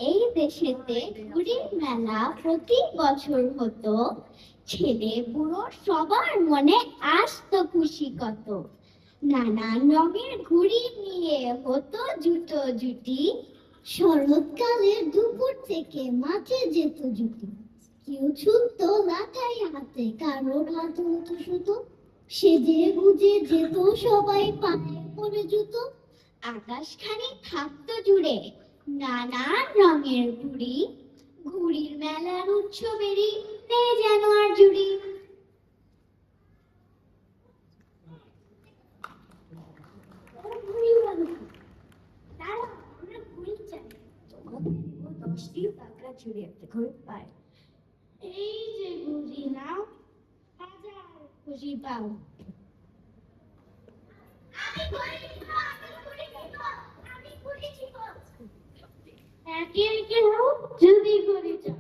এই দেশেতে ঘুড়ির মেলা প্রতি বছর হতো। ছেলে বুড়ো সবার মনে আসতো খুশি কত। নানান রঙের ঘুড়ি নিয়ে হতো জুটো জুটি। শরৎকালের দুপুর থেকে মাঠে যেত জুটি। কেউ ছুটতো লাঠাই হাতে, কারোর হাতে হতো সুতো। সেজে গুজে যেত সবাই, পায়ে পরে জুতো। আকাশখানি থাকতো জুড়ে নানান রঙের ঘুড়ি। ঘুড়ির মেলার উৎসবেরই নেই যেন আর জুড়ি। এই যে ঘুড়ি নাও, হাজার খুশি পাও। একে একে হোক যদি ঘুড়ি চাও।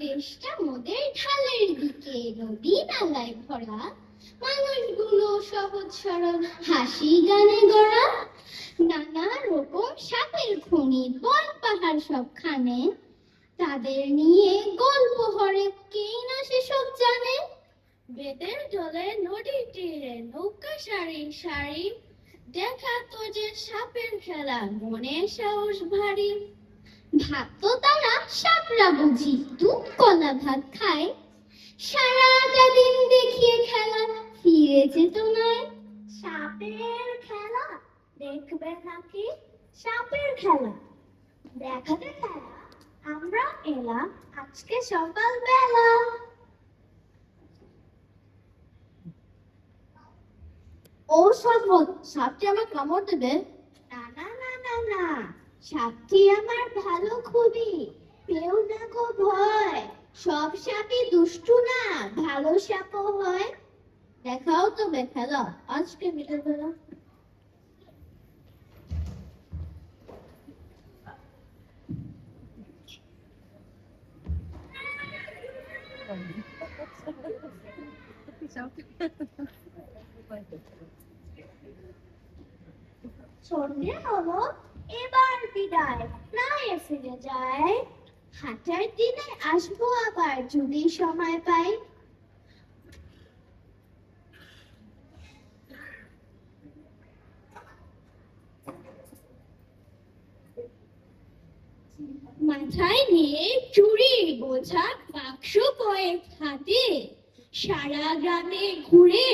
দেশটা মোদের ঢালের দিকে, নদী নালায় ভরা। মানুষগুলো সহজ সরল, হাসি গানে গড়া। নানা রকম সাপের খনি, বন পাহাড় সবখানে। তাদের নিয়ে গল্প হরে, কে না সেসব জানে। বেতের জলে নদীর তীরে নৌকা সারি সারি। দেখাতো যে সাপের খেলা, মনে সাহস ভারী। ভাবতো তারা সাপরা বুঝি দুধ কলা ভাত খায়। সারাটা দিন দেখিয়ে খেলা, ফিরে যেত নাই। সাপের খেলা দেখবে নাকি? সাপের খেলা দেখাতে তারা আমরা এলাম আজকে সকাল বেলা। ও সাপত, সাপটি আমার কামড় দেবে? না না না না না, সাপটি আমার ভালো খুবই, পেও না গো ভয়। সব সাপই দুষ্টু না, ভালো সাপও হয়। দেখাও তবে খেলা আজকে বিকেল বেলা। সন্ধে হলো, এবার বিদায়, না ফিরে যায়। হাঁটার দিনে আসবো আবার যদি সময় পাই। মাথায় নিয়ে চুড়ির বোঝা, বাক্স কয়েক হাতে। সারা গ্রামে ঘুরে